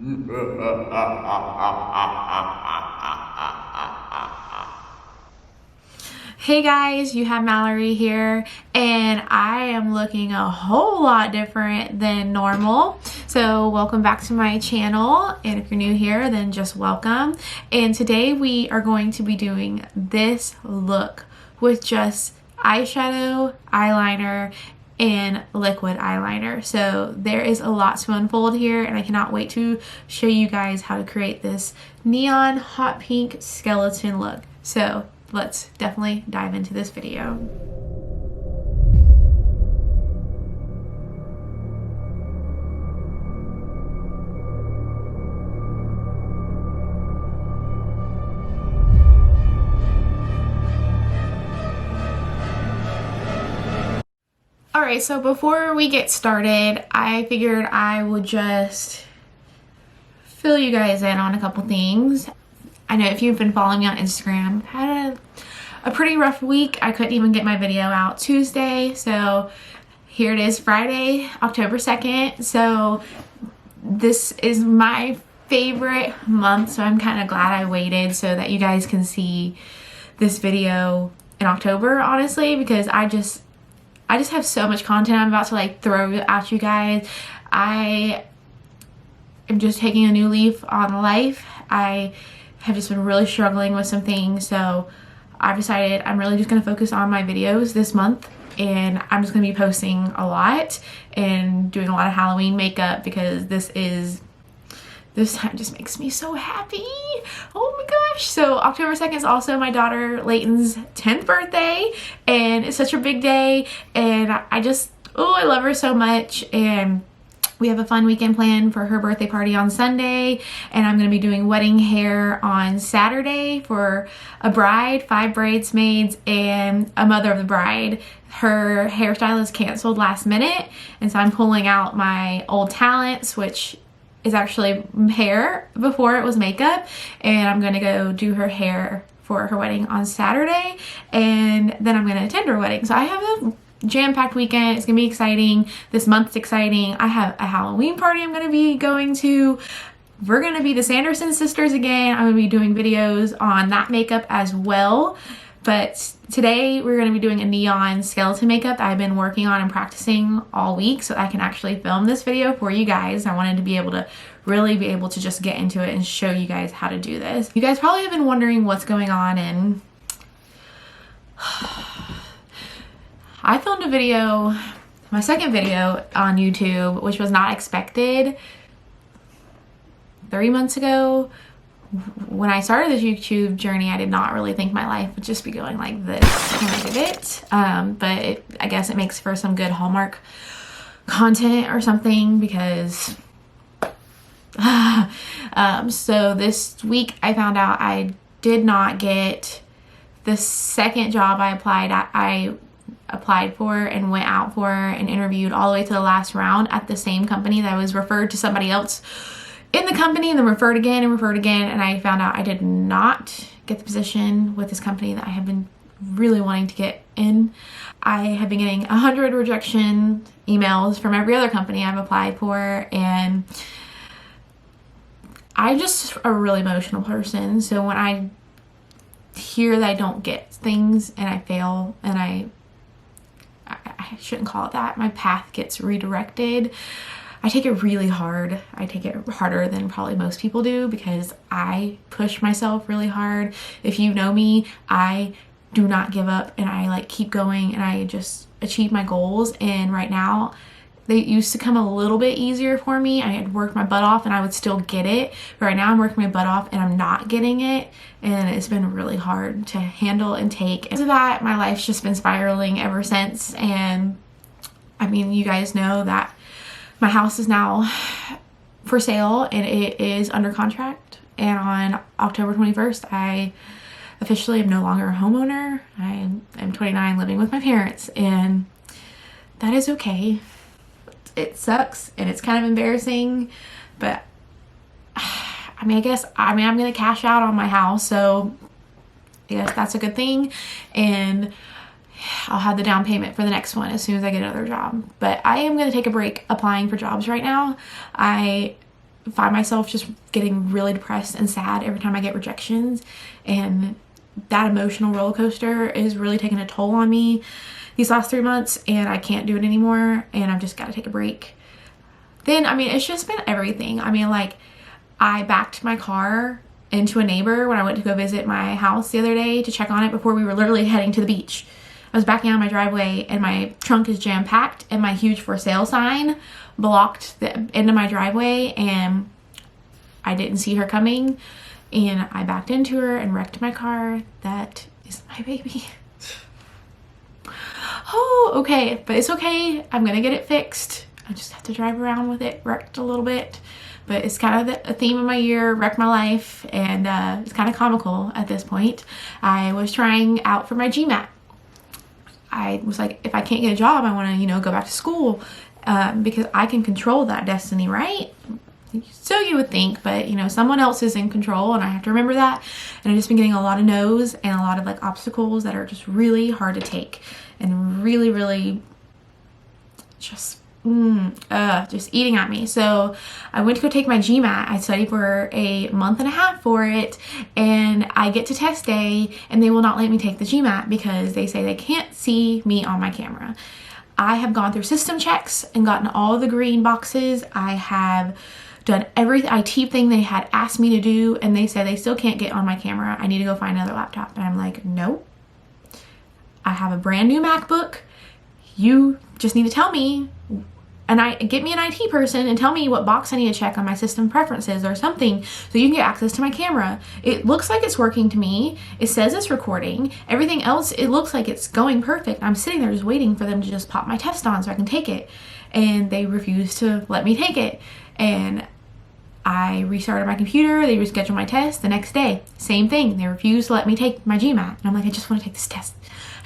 Hey guys, you have Mallory here, and I am looking a whole lot different than normal. So welcome back to my channel, and if you're new here, then just welcome. And today we are going to be doing this look with just eyeshadow, eyeliner, and liquid eyeliner. So there is a lot to unfold here, and I cannot wait to show you guys how to create this neon hot pink skeleton look. So let's definitely dive into this video. Alright, so before we get started, I figured I would just fill you guys in on a couple things. I know if you've been following me on Instagram, I've had a pretty rough week. I couldn't even get my video out Tuesday, so here it is, Friday, October 2nd. So this is my favorite month, so I'm kind of glad I waited so that you guys can see this video in October, honestly, because I just have so much content I'm about to like throw at you guys. I am just taking a new leaf on life. I have just been really struggling with some things, so I've decided I'm really just going to focus on my videos this month, and I'm just going to be posting a lot and doing a lot of Halloween makeup because this time just makes me so happy. Oh my gosh. So October 2nd is also my daughter Layton's 10th birthday, and it's such a big day, and I love her so much. And we have a fun weekend planned for her birthday party on Sunday, and I'm going to be doing wedding hair on Saturday for a bride, 5 bridesmaids, and a mother of the bride. Her hairstylist canceled last minute, and so I'm pulling out my old talents, which is actually hair before it was makeup, and I'm going to go do her hair for her wedding on Saturday, and then I'm going to attend her wedding. So I have a jam-packed weekend. It's gonna be exciting. This month's exciting. I have a Halloween party I'm gonna be going to. We're gonna be the Sanderson sisters again. I'm gonna be doing videos on that makeup as well. But today we're gonna be doing a neon skeleton makeup that I've been working on and practicing all week so I can actually film this video for you guys. I wanted to be able to really be able to just get into it and show you guys how to do this. You guys probably have been wondering what's going on, and I filmed a video, my second video on YouTube, which was not expected 3 months ago. When I started this YouTube journey, I did not really think my life would just be going like this when I did it. But I guess it makes for some good Hallmark content or something, because so this week I found out I did not get the second job I applied for and went out for and interviewed all the way to the last round at the same company that I was referred to somebody else in the company, and then referred again, and I found out I did not get the position with this company that I have been really wanting to get in. I have been getting 100 rejection emails from every other company I've applied for, and I'm just a really emotional person. So when I hear that I don't get things and I fail, and I shouldn't call it that, my path gets redirected, I take it really hard. I take it harder than probably most people do because I push myself really hard. If you know me, I do not give up, and I like keep going, and I just achieve my goals. And right now, they used to come a little bit easier for me. I had worked my butt off and I would still get it. But right now I'm working my butt off and I'm not getting it. And it's been really hard to handle and take. Because of that, my life's just been spiraling ever since. And I mean, you guys know that my house is now for sale and it is under contract. And on October 21st, I officially am no longer a homeowner. I am 29, living with my parents, and that is okay. It sucks and it's kind of embarrassing, but I'm gonna cash out on my house, so I guess that's a good thing, and I'll have the down payment for the next one as soon as I get another job. But I am gonna take a break applying for jobs right now. I find myself just getting really depressed and sad every time I get rejections, and that emotional roller coaster is really taking a toll on me these last 3 months, and I can't do it anymore, and I've just got to take a break. Then, I mean, it's just been everything. I mean, like, I backed my car into a neighbor when I went to go visit my house the other day to check on it before we were literally heading to the beach. I was backing out of my driveway and my trunk is jam-packed and my huge for sale sign blocked the end of my driveway, and I didn't see her coming, and I backed into her and wrecked my car. That is my baby. Oh, okay, but it's okay. I'm gonna get it fixed. I just have to drive around with it wrecked a little bit. But it's kind of a theme of my year, wreck my life, and it's kind of comical at this point. I was trying out for my GMAT. I was like, if I can't get a job, I want to, you know, go back to school because I can control that destiny, right? So you would think, but you know, someone else is in control, and I have to remember that. And I've just been getting a lot of no's and a lot of like obstacles that are just really hard to take and really, really just eating at me. So I went to go take my GMAT. I studied for a month and a half for it, and I get to test day and they will not let me take the GMAT because they say they can't see me on my camera. I have gone through system checks and gotten all the green boxes. I have done every IT thing they had asked me to do, and they said they still can't get on my camera. I need to go find another laptop. And I'm like, nope. I have a brand new MacBook. You just need to tell me, and get me an IT person and tell me what box I need to check on my system preferences or something so you can get access to my camera. It looks like it's working to me. It says it's recording. Everything else, it looks like it's going perfect. I'm sitting there just waiting for them to just pop my test on so I can take it. And they refuse to let me take it. And I restarted my computer. They rescheduled my test the next day. Same thing. They refused to let me take my GMAT. And I'm like, I just want to take this test.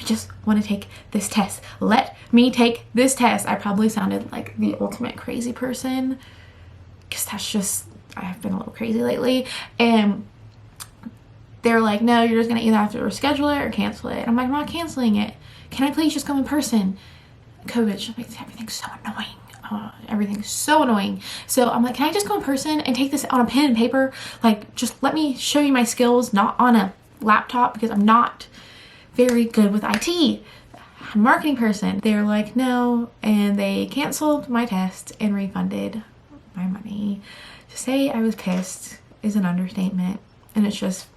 I just want to take this test. Let me take this test. I probably sounded like the ultimate crazy person because that's just, I have been a little crazy lately. And they're like, no, you're just going to either have to reschedule it or cancel it. I'm like, I'm not canceling it. Can I please just go in person? COVID just makes everything so annoying. Everything's so annoying. So I'm like, can I just go in person and take this on a pen and paper? Like, just let me show you my skills, not on a laptop, because I'm not very good with IT. I'm a marketing person. They're like, no, and they canceled my test and refunded my money. To say I was pissed is an understatement, and it's just,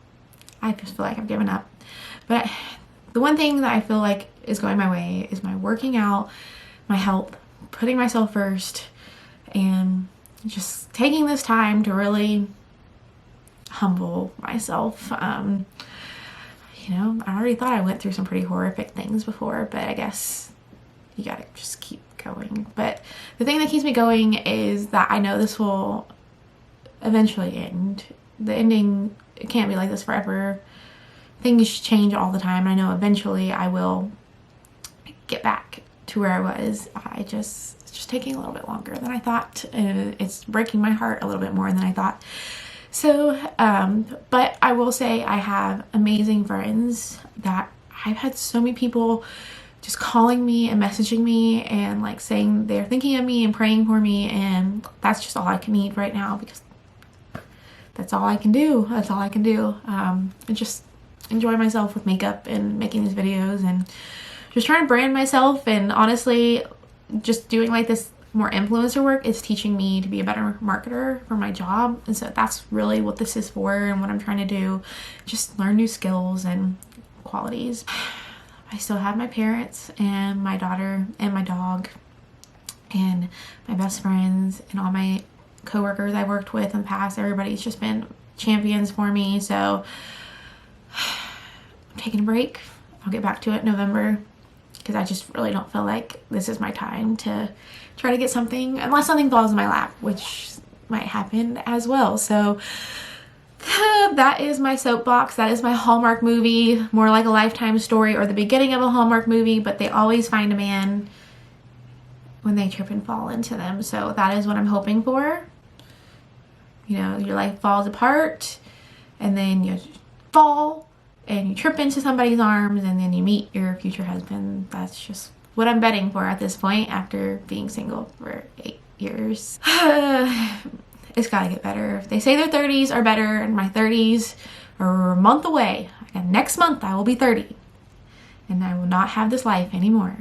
I just feel like I've given up. But the one thing that I feel like is going my way is my working out, my health, putting myself first, and just taking this time to really humble myself. You know, I already thought I went through some pretty horrific things before, but I guess you gotta just keep going. But the thing that keeps me going is that I know this will eventually end. The ending, it can't be like this forever. Things change all the time. I know eventually I will get back to where I was. It's just taking a little bit longer than I thought, and it's breaking my heart a little bit more than I thought. So, but I will say I have amazing friends that I've had so many people just calling me and messaging me and like saying they're thinking of me and praying for me, and that's just all I can need right now because that's all I can do. That's all I can do. And just enjoy myself with makeup and making these videos and just trying to brand myself, and honestly just doing like this more influencer work is teaching me to be a better marketer for my job. And so that's really what this is for and what I'm trying to do. Just learn new skills and qualities. I still have my parents and my daughter and my dog and my best friends and all my coworkers I worked with in the past. Everybody's just been champions for me. So I'm taking a break. I'll get back to it in November because I just really don't feel like this is my time to try to get something, unless something falls in my lap, which might happen as well. So that is my soapbox. That is my Hallmark movie, more like a Lifetime story or the beginning of a Hallmark movie, but they always find a man when they trip and fall into them. So that is what I'm hoping for. You know, your life falls apart and then you fall and you trip into somebody's arms and then you meet your future husband. That's just what I'm betting for at this point after being single for 8 years. It's gotta get better. They say their 30s are better, and my 30s are a month away. And next month I will be 30. And I will not have this life anymore.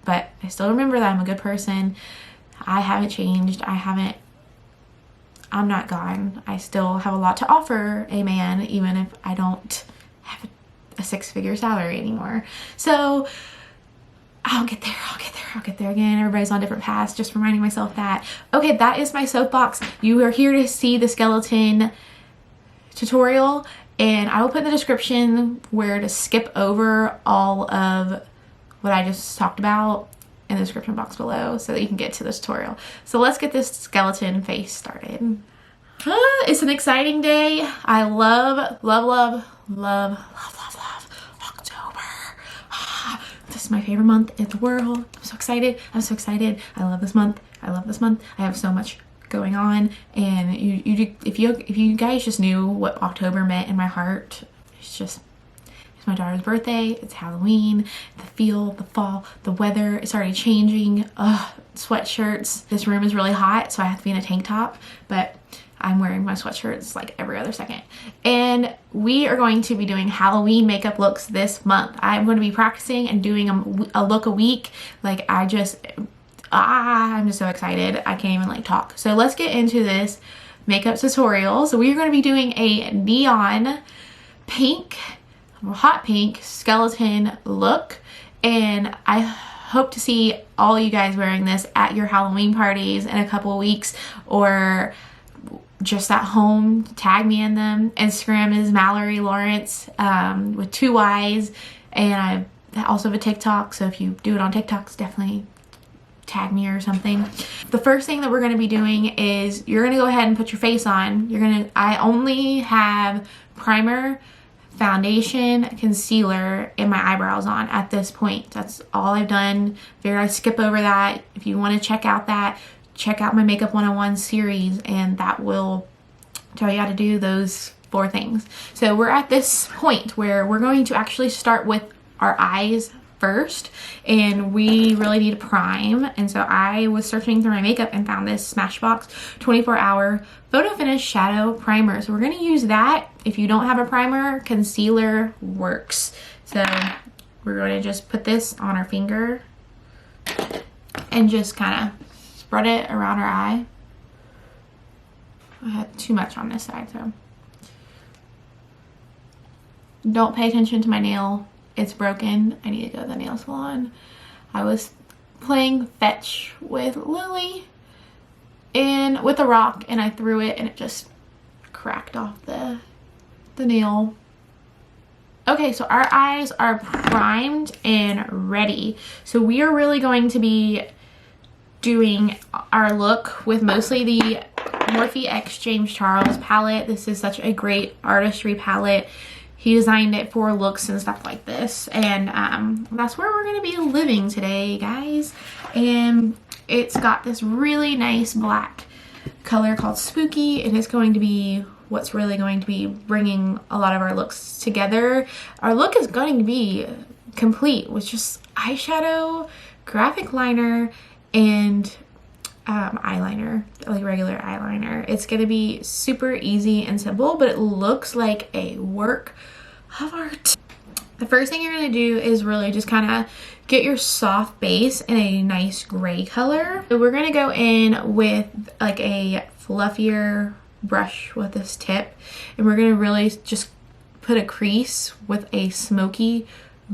But I still remember that I'm a good person. I haven't changed. I'm not gone. I still have a lot to offer a man, even if I don't have a six-figure salary anymore. So I'll get there. I'll get there again. Everybody's on different paths. Just reminding myself that. Okay, that is my soapbox. You are here to see the skeleton tutorial, and I will put in the description where to skip over all of what I just talked about in the description box below so that you can get to this tutorial. So let's get this skeleton face started. It's an exciting day. I love October. This is my favorite month in the world. I'm so excited. I love this month. I have so much going on, and if you guys just knew what October meant in my heart, it's my daughter's birthday, it's Halloween, the fall, the weather, it's already changing. Sweatshirts. This room is really hot, so I have to be in a tank top, but I'm wearing my sweatshirts like every other second. And we are going to be doing Halloween makeup looks this month. I'm going to be practicing and doing a look a week. Like I'm just so excited. I can't even talk. So let's get into this makeup tutorial. So we're going to be doing a neon pink, hot pink skeleton look, and I hope to see all you guys wearing this at your Halloween parties in a couple of weeks, or just at home. Tag me in them. Instagram is Mallory Lawrence with 2 Y's, and I also have a TikTok, so if you do it on TikTok, definitely tag me or something. The first thing that we're going to be doing is you're going to go ahead and put your face on. I only have primer, foundation, concealer, and my eyebrows on at this point. That's all I've done. I skip over that. If you want to check out my Makeup 101 series, and that will tell you how to do those 4 things. So we're at this point where we're going to actually start with our eyes first, and we really need to prime. And so I was searching through my makeup and found this Smashbox 24-hour photo finish shadow primer. So we're going to use that. If you don't have a primer, concealer works. So we're going to just put this on our finger and just kind of spread it around our eye. I had too much on this side, so don't pay attention to my nail. It's broken. I need to go to the nail salon. I was playing fetch with Lily and with a rock, and I threw it and it just cracked off the nail. Okay, so our eyes are primed and ready. So we are really going to be doing our look with mostly the Morphe X James Charles palette. This is such a great artistry palette. He designed it for looks and stuff like this, and that's where we're going to be living today, guys. And it's got this really nice black color called Spooky. It is going to be what's really going to be bringing a lot of our looks together. Our look is going to be complete with just eyeshadow, graphic liner, and eyeliner, like regular eyeliner. It's gonna be super easy and simple, but it looks like a work of art. The first thing you're gonna do is really just kind of get your soft base in a nice gray color. So we're gonna go in with like a fluffier brush with this tip, and we're gonna really just put a crease with a smoky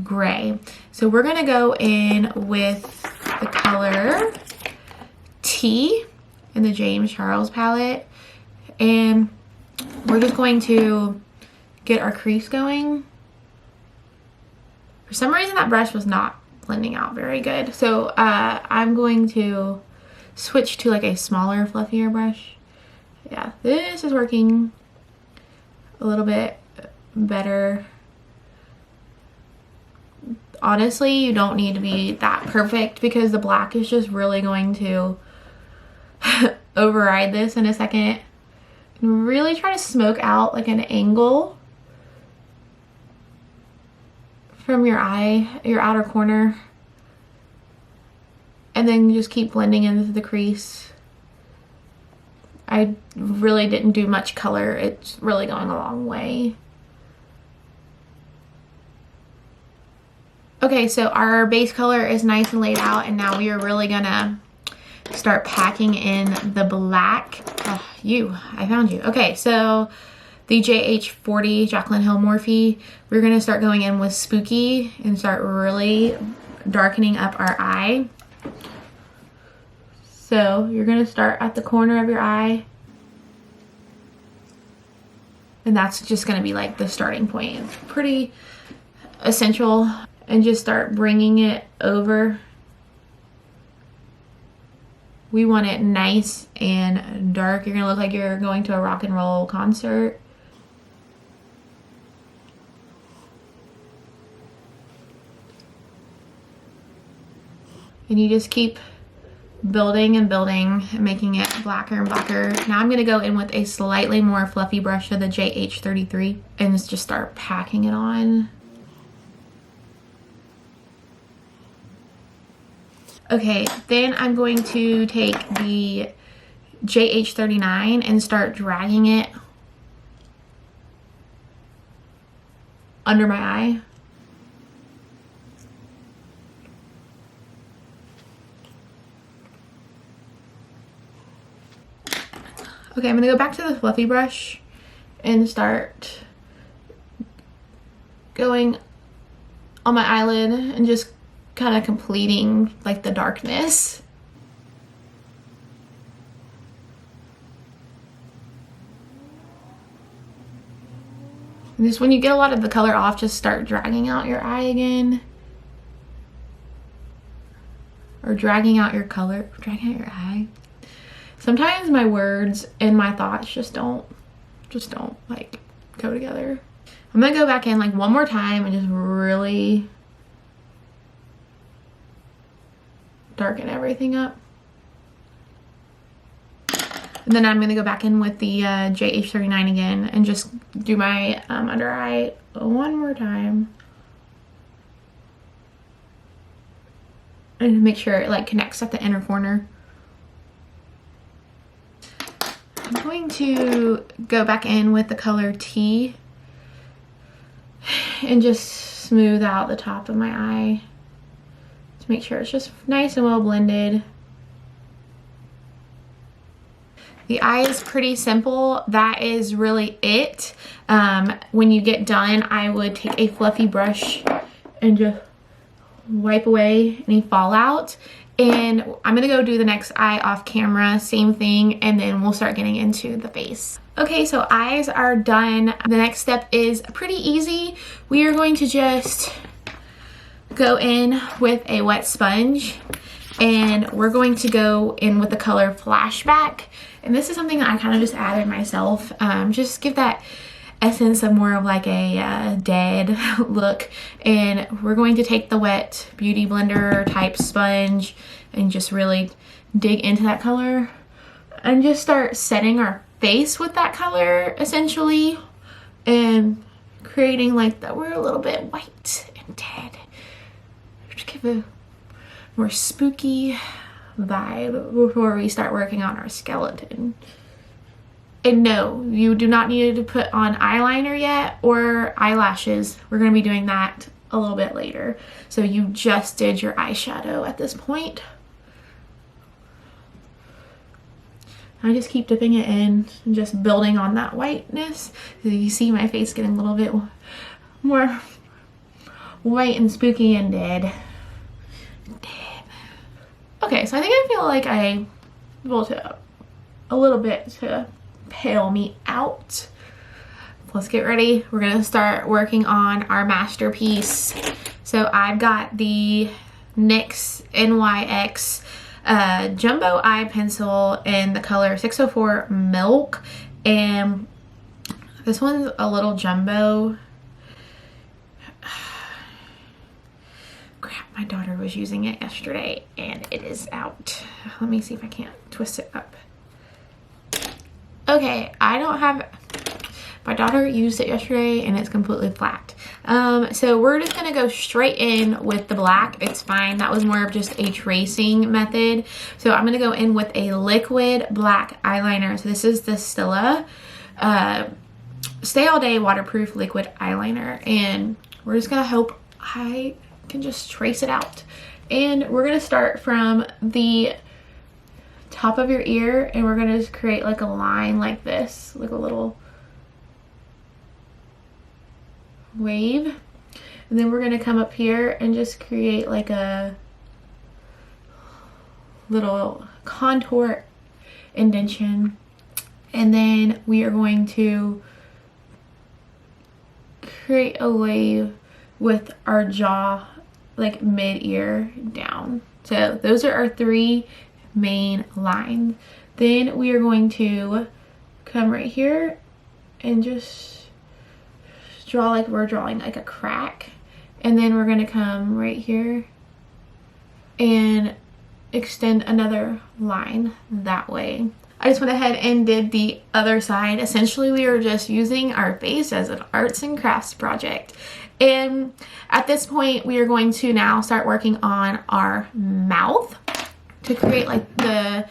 gray. So we're gonna go in with the color T in the James Charles palette, and we're just going to get our crease going. For some reason that brush was not blending out very good, so I'm going to switch to like a smaller, fluffier brush. Yeah, this is working a little bit better. Honestly, you don't need to be that perfect because the black is just really going to override this in a second. Really try to smoke out like an angle from your eye, your outer corner, and then just keep blending into the crease. I really didn't do much color. It's really going a long way. Okay, so our base color is nice and laid out, and now we are really gonna start packing in the black. Oh, I found you. Okay, so the JH40 Jaclyn Hill Morphe, we're gonna start going in with Spooky and start really darkening up our eye. So you're gonna start at the corner of your eye, and that's just gonna be like the starting point. It's pretty essential, and just start bringing it over. We want it nice and dark. You're gonna look like you're going to a rock and roll concert. And you just keep building and building and making it blacker and blacker. Now I'm gonna go in with a slightly more fluffy brush of the JH33 and just start packing it on. Okay, then I'm going to take the JH39 and start dragging it under my eye. Okay, I'm gonna go back to the fluffy brush and start going on my eyelid and just kind of completing like the darkness. And just when you get a lot of the color off, just start dragging out your eye again. Or dragging out your color, dragging out your eye. Sometimes my words and my thoughts just don't like go together. I'm gonna go back in like one more time and just really darken everything up. And then I'm gonna go back in with the JH39 again and just do my under eye one more time. And make sure it like connects at the inner corner. I'm going to go back in with the color T and just smooth out the top of my eye to make sure it's just nice and well blended. The eye is pretty simple. That is really it. When you get done, I would take a fluffy brush and just wipe away any fallout. And I'm gonna go do the next eye off camera, same thing, and then we'll start getting into the face. Okay, so eyes are done. The next step is pretty easy. We are going to just go in with a wet sponge, and we're going to go in with the color Flashback. And this is something that I kind of just added myself. Just give that essence of more of like a dead look. And we're going to take the wet beauty blender type sponge and just really dig into that color and just start setting our face with that color essentially, and creating like that we're a little bit white and dead. Just give a more spooky vibe before we start working on our skeleton. And no, you do not need to put on eyeliner yet or eyelashes. We're going to be doing that a little bit later. So you just did your eyeshadow at this point. I just keep dipping it in and just building on that whiteness. So you see my face getting a little bit more white and spooky and dead. Okay, so I think I feel like I built it up a little bit to pale me out. Let's get ready. We're gonna start working on our masterpiece. So I've got the NYX NYX jumbo eye pencil in the color 604 Milk, and this one's a little jumbo. Crap, my daughter was using it yesterday and it is out. Let me see if I can't twist it up. Okay, I don't have My daughter used it yesterday and it's completely flat. So we're just gonna go straight in with the black. It's fine. That was more of just a tracing method. So I'm gonna go in with a liquid black eyeliner. So this is the Stila Stay All Day Waterproof Liquid Eyeliner. And we're just gonna hope I can just trace it out. And we're gonna start from the top of your ear and we're gonna just create like a line like this, like a little wave. And then we're gonna come up here and just create like a little contour indentation. And then we are going to create a wave with our jaw, like mid-ear down. So those are our 3 main lines. Then we are going to come right here and just draw like we're drawing like a crack. And then we're going to come right here and extend another line that way. I just went ahead and did the other side. Essentially, we are just using our face as an arts and crafts project. And at this point, we are going to now start working on our mouth to create like the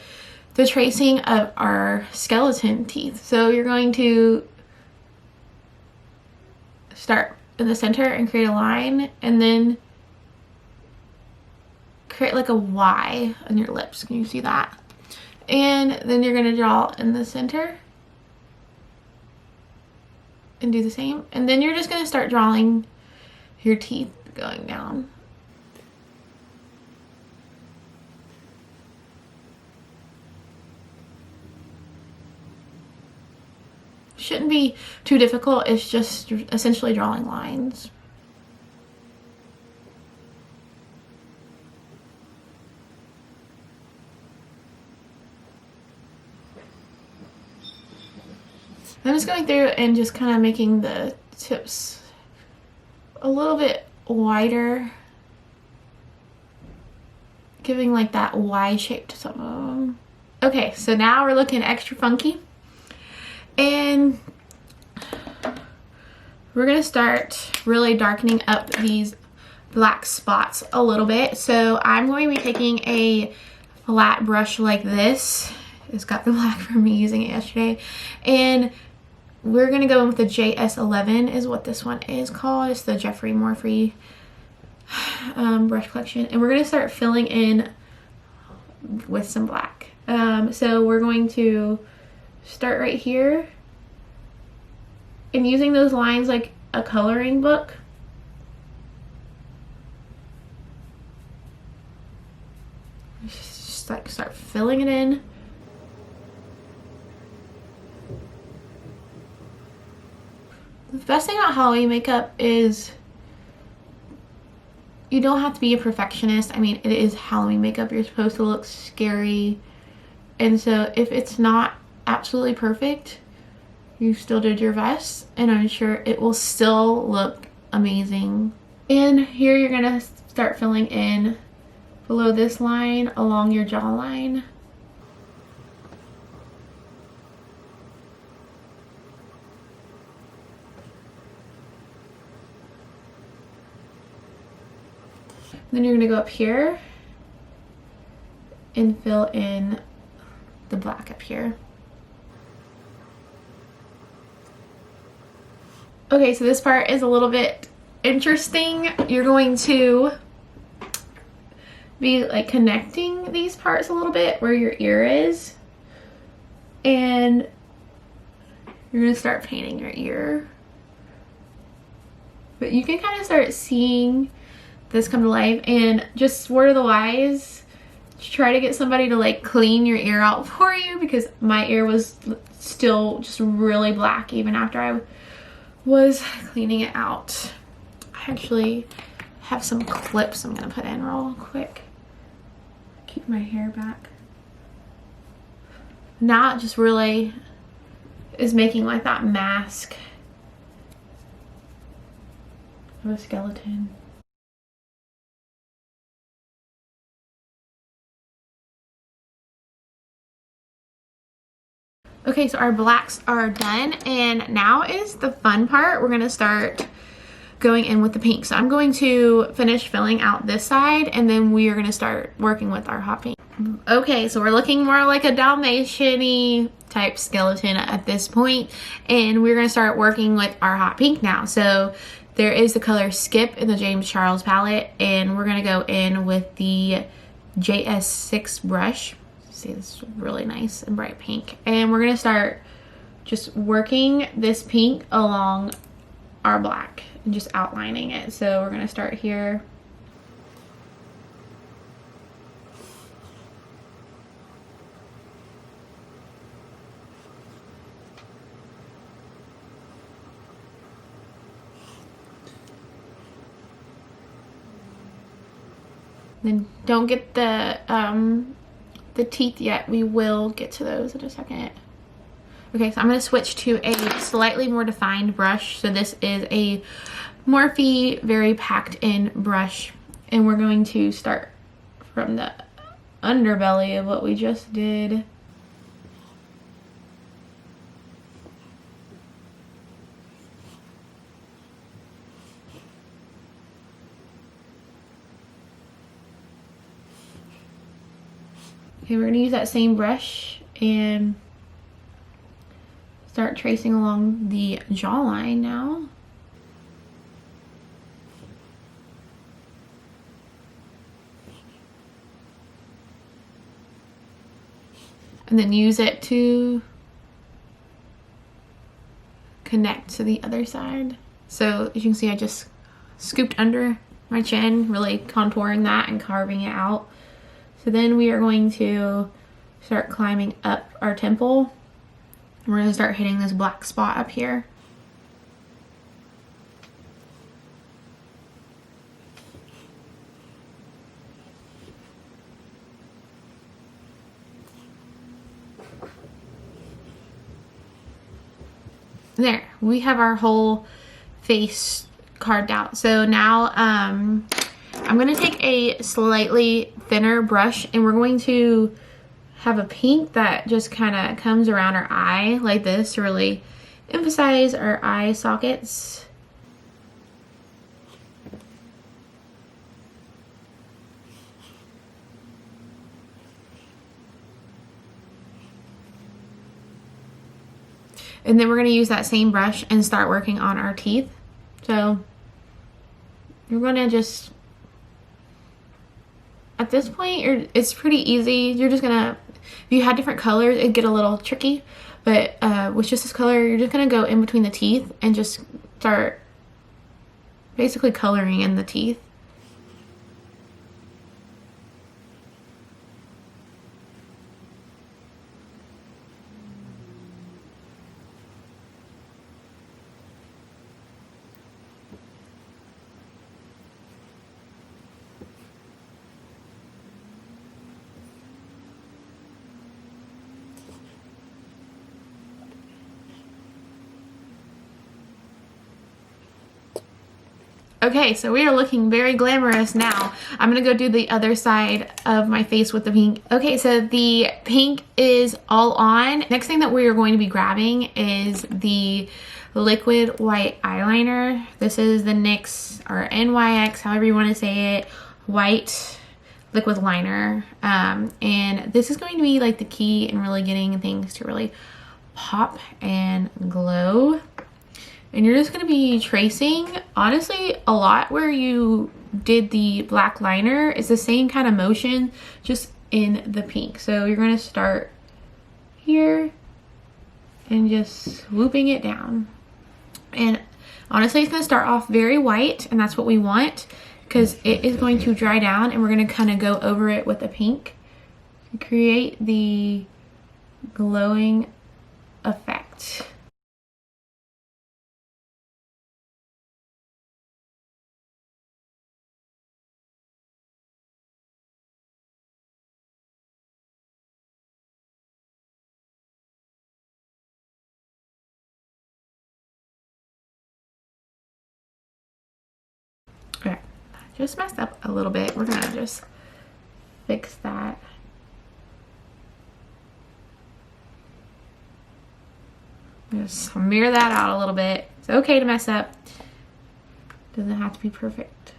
tracing of our skeleton teeth. So you're going to start in the center and create a line, and then create like a Y on your lips. Can you see that? And then you're gonna draw in the center and do the same. And then you're just gonna start drawing your teeth going down. Shouldn't be too difficult. It's just essentially drawing lines. I'm just going through and just kind of making the tips a little bit wider, giving like that Y shape to some of them. Okay, so now we're looking extra funky. And we're gonna start really darkening up these black spots a little bit. So I'm going to be taking a flat brush like this. It's got the black from me using it yesterday. And we're gonna go in with the JS11 is what this one is called. It's the Jeffrey Morphy brush collection. And we're gonna start filling in with some black. So we're going to start right here and using those lines like a coloring book. Just like start filling it in. The best thing about Halloween makeup is you don't have to be a perfectionist. I mean, it is Halloween makeup. You're supposed to look scary. And so if it's not absolutely perfect, you still did your best, and I'm sure it will still look amazing. And here you're gonna start filling in below this line along your jawline. Then you're gonna go up here and fill in the black up here. Okay, so this part is a little bit interesting. You're going to be like connecting these parts a little bit where your ear is, and you're gonna start painting your ear. But you can kind of start seeing this come to life. And just word of the wise, try to get somebody to like clean your ear out for you, because my ear was still just really black even after I was cleaning it out. I actually have some clips I'm gonna put in real quick. Keep my hair back. Now it just really is making like that mask of a skeleton. Okay, so our blacks are done, and now is the fun part. We're gonna start going in with the pink. So I'm going to finish filling out this side, and then we are gonna start working with our hot pink. Okay, so we're looking more like a Dalmatian-y type skeleton at this point, and we're gonna start working with our hot pink now. So there is the color Skip in the James Charles palette, and we're gonna go in with the JS6 brush. See, this is really nice and bright pink, and we're gonna start just working this pink along our black and just outlining it. So we're gonna start here. Then don't get the teeth yet. We will get to those in a second. Okay, so I'm going to switch to a slightly more defined brush. So this is a Morphe very packed in brush, and we're going to start from the underbelly of what we just did. Okay, we're gonna use that same brush and start tracing along the jawline now. And then use it to connect to the other side. So as you can see, I just scooped under my chin, really contouring that and carving it out. So then we are going to start climbing up our temple. We're going to start hitting this black spot up here. There, we have our whole face carved out. So now I'm going to take a slightly thinner brush, and we're going to have a pink that just kind of comes around our eye like this to really emphasize our eye sockets. And then we're going to use that same brush and start working on our teeth. So you're going to just, at this point, it's pretty easy. You're just gonna, if you had different colors, it'd get a little tricky. But with just this color, you're just gonna go in between the teeth and just start basically coloring in the teeth. Okay, so we are looking very glamorous now. I'm gonna go do the other side of my face with the pink. Okay, so the pink is all on. Next thing that we are going to be grabbing is the liquid white eyeliner. This is the NYX, or NYX, however you wanna say it, white liquid liner. And this is going to be like the key in really getting things to really pop and glow. And you're just going to be tracing, honestly, a lot where you did the black liner is the same kind of motion, just in the pink. So you're going to start here and just swooping it down. And honestly, it's going to start off very white, and that's what we want because it is going to dry down, and we're going to kind of go over it with the pink to create the glowing effect. Okay, just messed up a little bit. We're gonna just fix that. Just mirror that out a little bit. It's okay to mess up. Doesn't have to be perfect.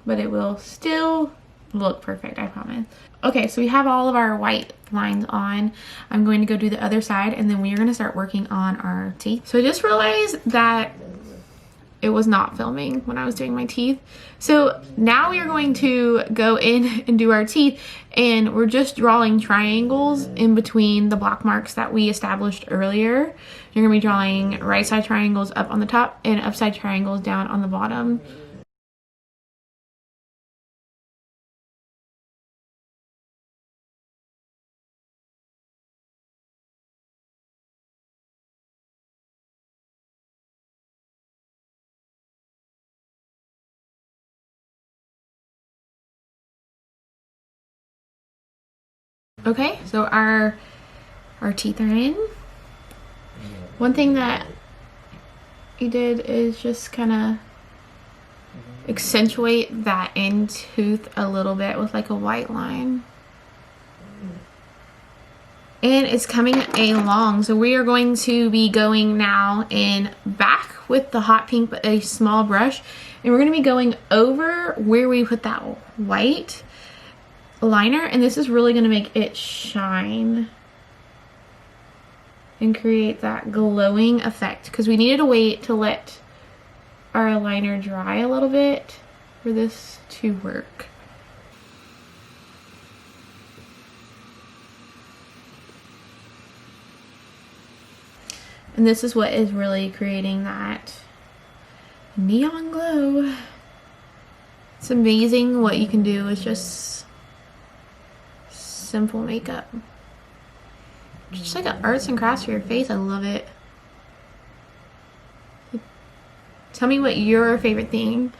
But it will still look perfect, I promise. Okay, so we have all of our white lines on. I'm going to go do the other side, and then we are going to start working on our teeth. So I just realized that it was not filming when I was doing my teeth. So now we are going to go in and do our teeth, and we're just drawing triangles in between the block marks that we established earlier. You're gonna be drawing right side triangles up on the top and upside triangles down on the bottom. Okay, so our teeth are in. One thing that you did is just kind of accentuate that end tooth a little bit with like a white line. And it's coming along, so we are going to be going now in back with the hot pink but a small brush, and we're going to be going over where we put that white liner, and this is really going to make it shine and create that glowing effect, because we needed to wait to let our liner dry a little bit for this to work. And this is what is really creating that neon glow. It's amazing what you can do with just simple makeup. Just like an arts and crafts for your face. I love it. Tell me what your favorite thing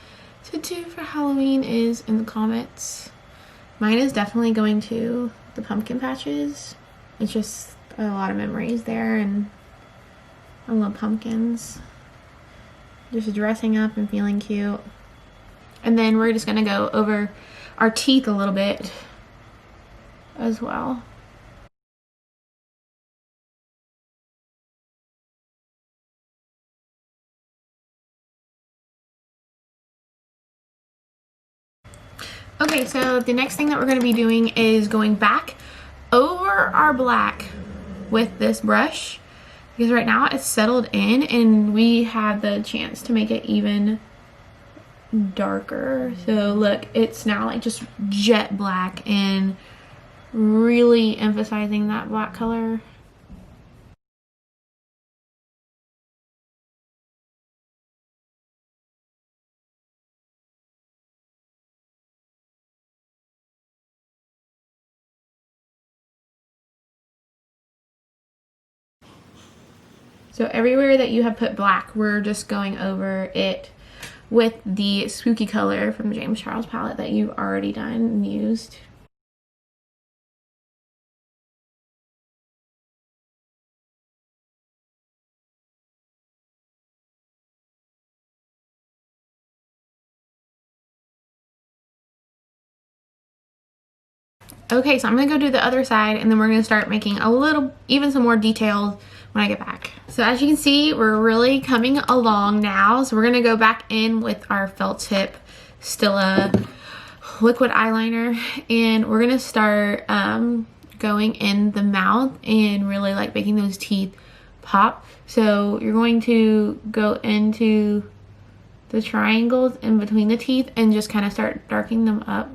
to do for Halloween is in the comments. Mine is definitely going to the pumpkin patches. It's just a lot of memories there, and I love pumpkins. Just dressing up and feeling cute. And then we're just gonna go over our teeth a little bit as well. Okay, so the next thing that we're gonna be doing is going back over our black with this brush, because right now it's settled in and we have the chance to make it even darker. So look, it's now like just jet black and really emphasizing that black color. So everywhere that you have put black, we're just going over it with the spooky color from the James Charles palette that you've already done and used. Okay, so I'm gonna go do the other side, and then we're gonna start making even some more details when I get back. So as you can see, we're really coming along now. So we're gonna go back in with our felt tip Stila liquid eyeliner, and we're gonna start going in the mouth and really like making those teeth pop. So you're going to go into the triangles in between the teeth and just kind of start darkening them up.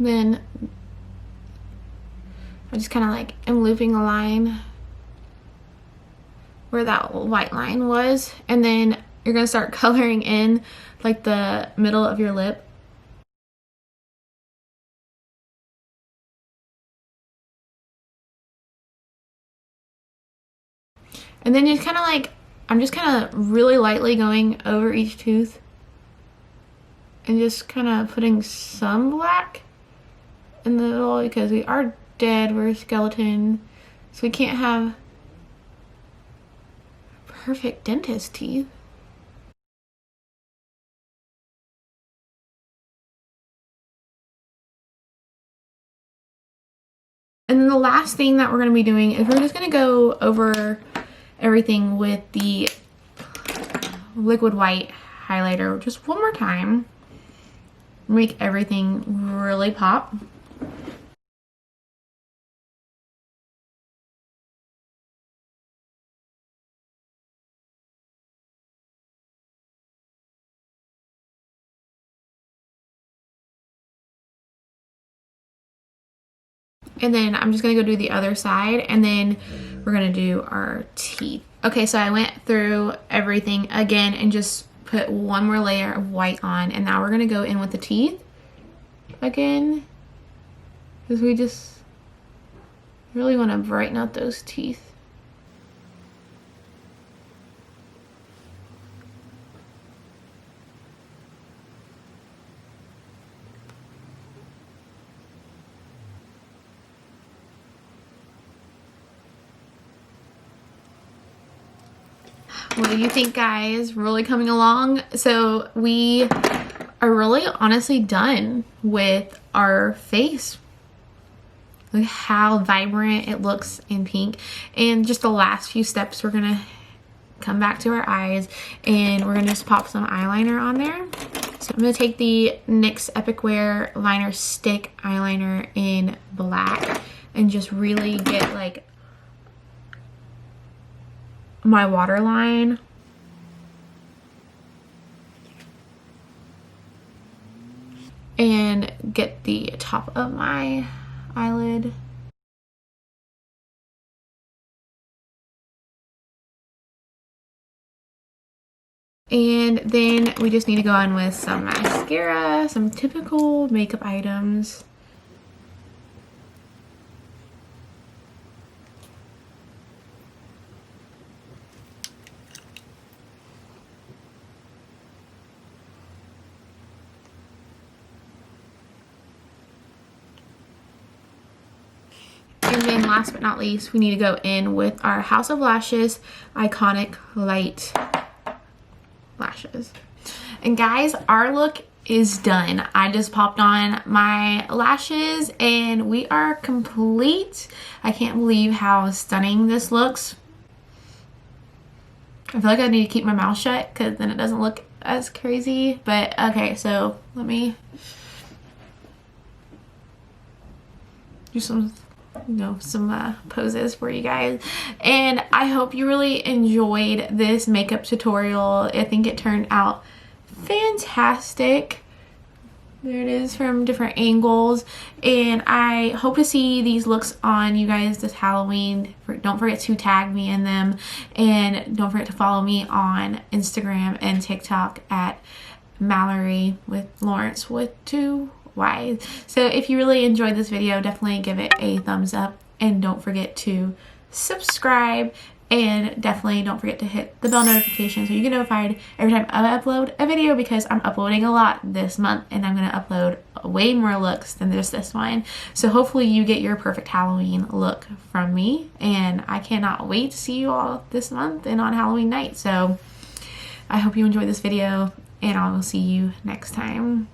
Then I just kind of like am looping a line where that white line was, and then you're gonna start coloring in like the middle of your lip. And then just kind of like, I'm just kind of really lightly going over each tooth and just kind of putting some black in the middle because we are dead, we're a skeleton, so we can't have perfect dentist teeth. And then the last thing that we're going to be doing is we're just going to go over everything with the liquid white highlighter just one more time. Make everything really pop. And then I'm just gonna go do the other side, and then we're gonna do our teeth. Okay, so I went through everything again and just put one more layer of white on, and now we're gonna go in with the teeth again, because we just really wanna brighten up those teeth. What do you think, guys? Really coming along? So we are really honestly done with our face. Look how vibrant it looks in pink. And just the last few steps, we're gonna come back to our eyes and we're gonna just pop some eyeliner on there. So I'm gonna take the NYX Epic Wear Liner Stick eyeliner in black and just really get like my waterline. And get the top of my eyelid. And then we just need to go on with some mascara, some typical makeup items. And then last but not least, we need to go in with our House of Lashes Iconic Light Lashes. And guys, our look is done. I just popped on my lashes and we are complete. I can't believe how stunning this looks. I feel like I need to keep my mouth shut because then it doesn't look as crazy. But okay, so let me do some poses for you guys, and I hope you really enjoyed this makeup tutorial. I think it turned out fantastic. There it is from different angles, and I hope to see these looks on you guys this Halloween. Don't forget to tag me in them, and don't forget to follow me on Instagram and TikTok at Mallory with Lawrence with 2 Y's. So if you really enjoyed this video, definitely give it a thumbs up, and don't forget to subscribe, and definitely don't forget to hit the bell notification so you get notified every time I upload a video, because I'm uploading a lot this month and I'm going to upload way more looks than just this one. So hopefully you get your perfect Halloween look from me, and I cannot wait to see you all this month and on Halloween night. So I hope you enjoyed this video, and I will see you next time.